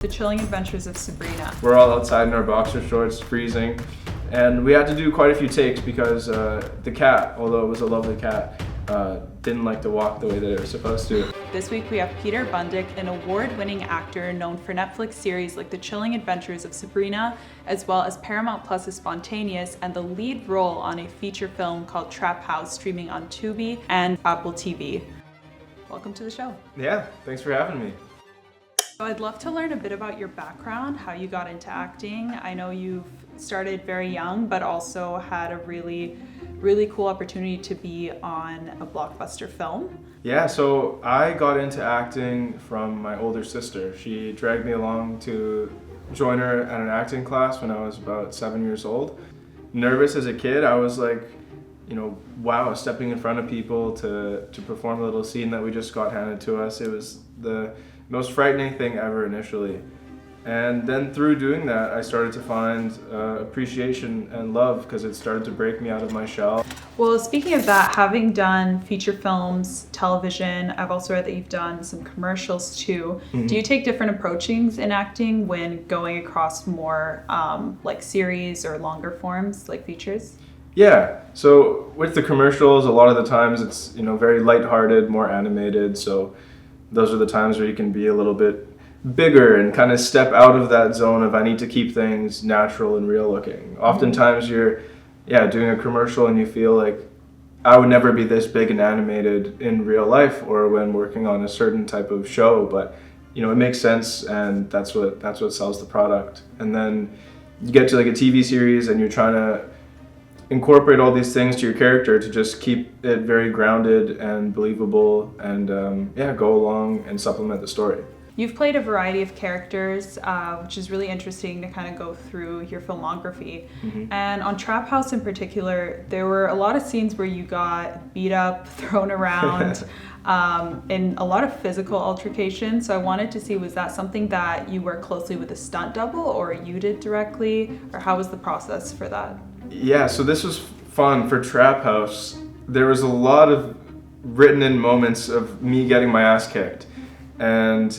The Chilling Adventures of Sabrina. We're all outside in our boxer shorts, freezing, and we had to do quite a few takes because the cat, although it was a lovely cat, didn't like to walk the way that it was supposed to. This week we have Peter Bundic, an award-winning actor known for Netflix series like The Chilling Adventures of Sabrina, as well as Paramount Plus's Spontaneous, and the lead role on a feature film called Trap House, streaming on Tubi and Apple TV. Welcome to the show. Yeah, thanks for having me. So I'd love to learn a bit about your background, how you got into acting. I know you've started very young, but also had a really cool opportunity to be on a blockbuster film. Yeah, so I got into acting from my older sister. She dragged me along to join her at an acting class when I was about 7 years old. Nervous as a kid, I was like, wow, stepping in front of people to perform a little scene that we just got handed to us. It was the most frightening thing ever initially. And then through doing that, I started to find appreciation and love because it started to break me out of my shell. Well, speaking of that, having done feature films, television, I've also read that you've done some commercials too. Mm-hmm. Do you take different approachings in acting when going across more like series or longer forms like features? Yeah, so with the commercials, a lot of the times it's very lighthearted, more animated, so those are the times where you can be a little bit bigger and kind of step out of that zone of I need to keep things natural and real looking. Oftentimes you're doing a commercial and you feel like I would never be this big and animated in real life or when working on a certain type of show, but it makes sense and that's what sells the product. And then you get to like a TV series and you're trying to incorporate all these things to your character to just keep it very grounded and believable and go along and supplement the story. You've played a variety of characters, which is really interesting to kind of go through your filmography. Mm-hmm. And on Trap House in particular, there were a lot of scenes where you got beat up, thrown around, in a lot of physical altercation. So I wanted to see, was that something that you worked closely with a stunt double or you did directly, or how was the process for that? Yeah, so this was fun for Trap House. There was a lot of written in moments of me getting my ass kicked. And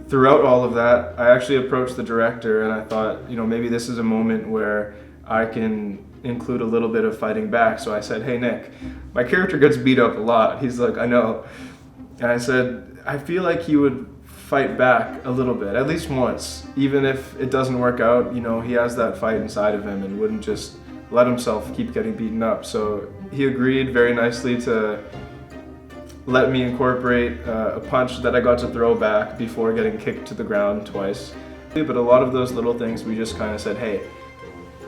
throughout all of that, I actually approached the director and I thought, maybe this is a moment where I can include a little bit of fighting back. So I said, hey Nick, my character gets beat up a lot. He's like, I know. And I said, I feel like he would fight back a little bit, at least once. Even if it doesn't work out, he has that fight inside of him and wouldn't just let himself keep getting beaten up. So he agreed very nicely to let me incorporate a punch that I got to throw back before getting kicked to the ground twice. But a lot of those little things, we just kind of said, hey,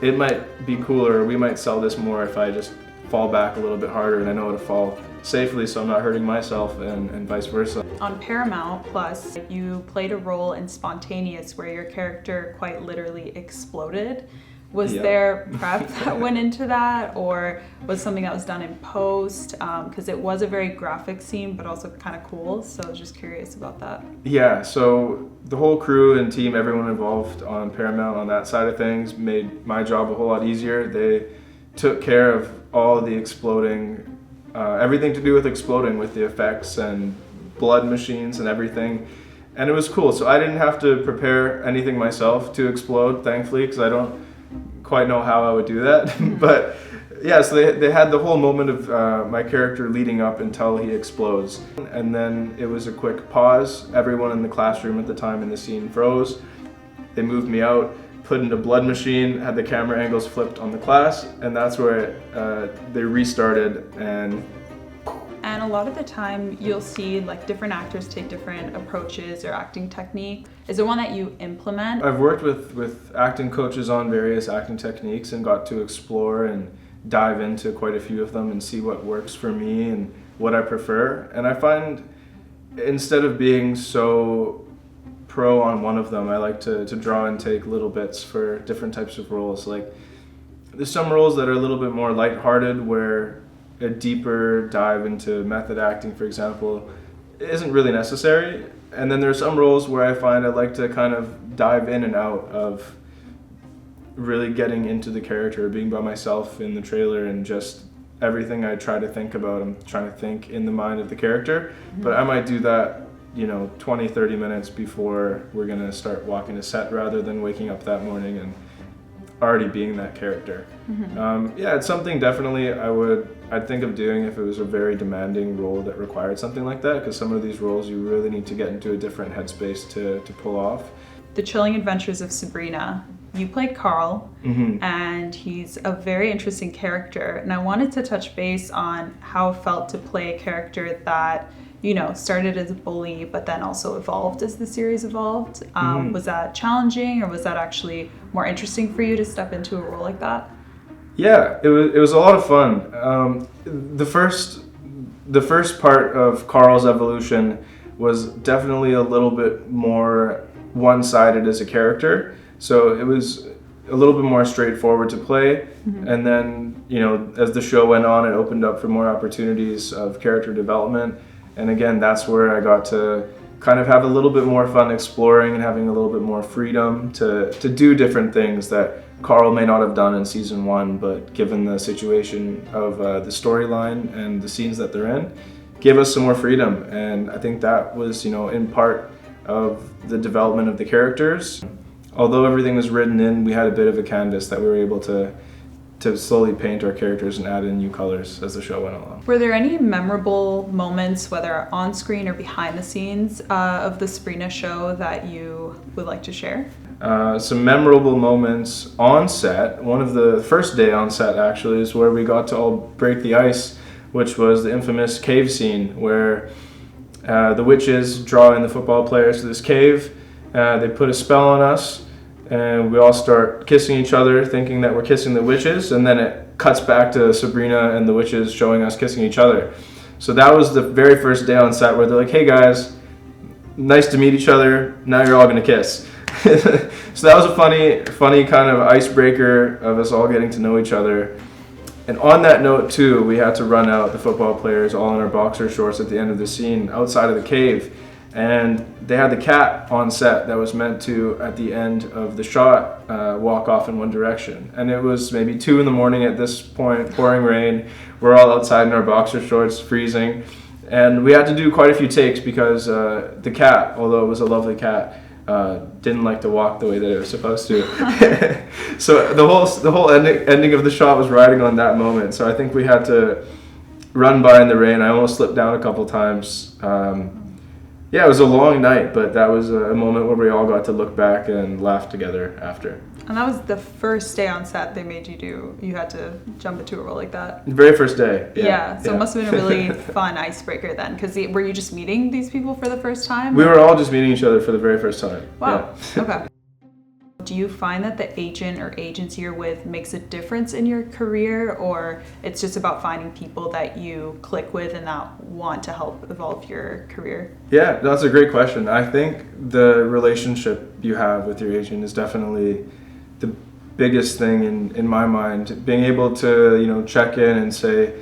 it might be cooler, we might sell this more if I just fall back a little bit harder and I know how to fall safely so I'm not hurting myself and vice versa. On Paramount Plus, you played a role in Spontaneous where your character quite literally exploded. Was there prep that went into that, or was something that was done in post? Because it was a very graphic scene, but also kind of cool. So I was just curious about that. Yeah, so the whole crew and team, everyone involved on Paramount on that side of things made my job a whole lot easier. They took care of all the exploding, everything to do with exploding with the effects and blood machines and everything. And it was cool. So I didn't have to prepare anything myself to explode, thankfully, because I don't quite know how I would do that. But yeah, so they had the whole moment of my character leading up until he explodes. And then it was a quick pause. Everyone in the classroom at the time in the scene froze. They moved me out, put in a blood machine, had the camera angles flipped on the class, and that's where they restarted. And a lot of the time you'll see like different actors take different approaches or acting technique. Is there one that you implement? I've worked with acting coaches on various acting techniques and got to explore and dive into quite a few of them and see what works for me and what I prefer. And I find instead of being so pro on one of them, I like to draw and take little bits for different types of roles. Like there's some roles that are a little bit more lighthearted where a deeper dive into method acting, for example, isn't really necessary. And then there's some roles where I find I like to kind of dive in and out of really getting into the character, being by myself in the trailer and just everything I try to think about, I'm trying to think in the mind of the character. Mm-hmm. But I might do that 20, 30 minutes before we're going to start walking to set, rather than waking up that morning and already being that character. Yeah, it's something definitely I'd think of doing if it was a very demanding role that required something like that, because some of these roles you really need to get into a different headspace to pull off. The Chilling Adventures of Sabrina. You play Carl, and he's a very interesting character. And I wanted to touch base on how it felt to play a character that, started as a bully, but then also evolved as the series evolved. Was that challenging, or was that actually more interesting for you to step into a role like that? Yeah, it was a lot of fun. The first part of Carl's evolution was definitely a little bit more one-sided as a character. So it was a little bit more straightforward to play. And then, as the show went on, it opened up for more opportunities of character development. And again, that's where I got to kind of have a little bit more fun exploring and having a little bit more freedom to do different things that Carl may not have done in season 1, but given the situation of the storyline and the scenes that they're in, gave us some more freedom. And I think that was, in part of the development of the characters. Although everything was written in, we had a bit of a canvas that we were able to slowly paint our characters and add in new colors as the show went along. Were there any memorable moments, whether on screen or behind the scenes, of the Sabrina show that you would like to share? Some memorable moments on set. One of the first day on set actually is where we got to all break the ice, which was the infamous cave scene where the witches draw in the football players to this cave. They put a spell on us, and we all start kissing each other, thinking that we're kissing the witches, and then it cuts back to Sabrina and the witches showing us kissing each other. So that was the very first day on set where they're like, "Hey guys, nice to meet each other, now you're all gonna kiss." So that was a funny kind of icebreaker of us all getting to know each other. And on that note too, we had to run out the football players all in our boxer shorts at the end of the scene outside of the cave. And they had the cat on set that was meant to, at the end of the shot, walk off in one direction. And it was maybe 2 a.m. at this point, pouring rain. We're all outside in our boxer shorts, freezing. And we had to do quite a few takes because the cat, although it was a lovely cat, didn't like to walk the way that it was supposed to. So the whole ending of the shot was riding on that moment. So I think we had to run by in the rain. I almost slipped down a couple times. Yeah, it was a long night, but that was a moment where we all got to look back and laugh together after. And that was the first day on set they made you do. You had to jump into a role like that. The very first day. Yeah, so it must have been a really fun icebreaker then. Because were you just meeting these people for the first time? We were all just meeting each other for the very first time. Wow, yeah. Okay. Do you find that the agent or agency you're with makes a difference in your career, or it's just about finding people that you click with and that want to help evolve your career? Yeah, that's a great question. I think the relationship you have with your agent is definitely the biggest thing in my mind. Being able to, check in and say,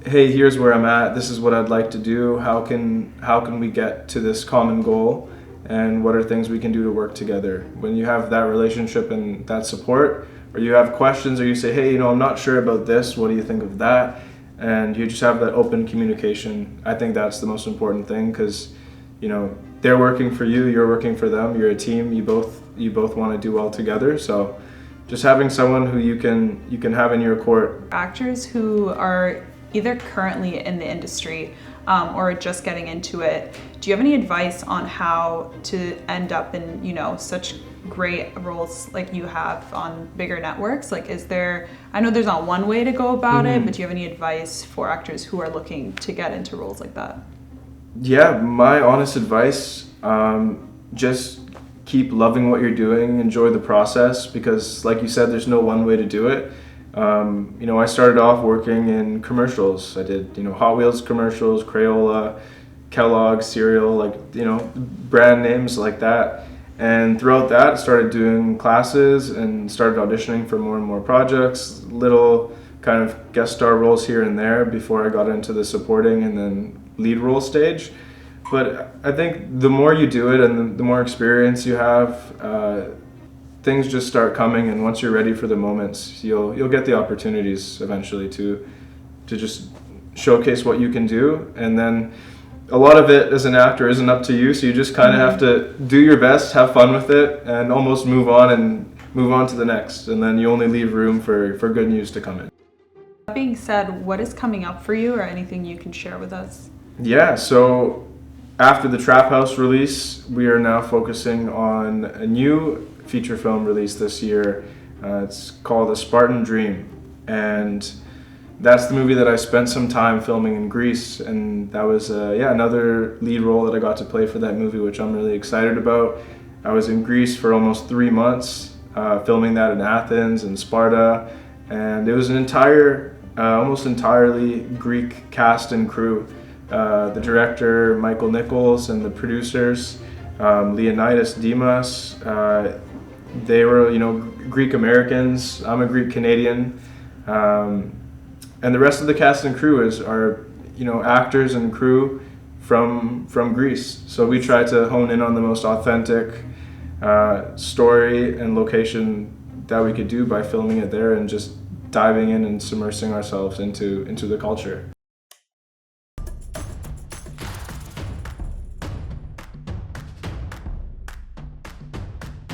hey, here's where I'm at, this is what I'd like to do, how can we get to this common goal? And what are things we can do to work together? When you have that relationship and that support, or you have questions, or you say, hey, I'm not sure about this, what do you think of that? And you just have that open communication. I think that's the most important thing, because they're working for you, you're working for them, you're a team, you both want to do well together. So just having someone who you can have in your court. Actors who are either currently in the industry or just getting into it, do you have any advice on how to end up in, such great roles like you have on bigger networks? Like, I know there's not one way to go about it, but do you have any advice for actors who are looking to get into roles like that? Yeah, my honest advice, just keep loving what you're doing, enjoy the process, because like you said, there's no one way to do it. I started off working in commercials. I did, Hot Wheels commercials, Crayola, Kellogg cereal, brand names like that. And throughout that, started doing classes and started auditioning for more and more projects, little kind of guest star roles here and there before I got into the supporting and then lead role stage. But I think the more you do it and the more experience you have, things just start coming, and once you're ready for the moments, you'll get the opportunities eventually to just showcase what you can do. And then a lot of it as an actor isn't up to you, so you just kind of have to do your best, have fun with it, and almost move on to the next, and then you only leave room for good news to come in. That being said, what is coming up for you, or anything you can share with us? Yeah, so after the Trap House release, we are now focusing on a new feature film release this year. It's called A Spartan Dream, and that's the movie that I spent some time filming in Greece, and that was another lead role that I got to play for that movie, which I'm really excited about. I was in Greece for almost 3 months, filming that in Athens and Sparta, and it was an almost entirely Greek cast and crew. The director, Michael Nichols, and the producers, Leonidas Dimas, they were, Greek Americans. I'm a Greek Canadian. And the rest of the cast and crew are actors and crew from Greece. So we try to hone in on the most authentic story and location that we could do by filming it there and just diving in and submersing ourselves into the culture.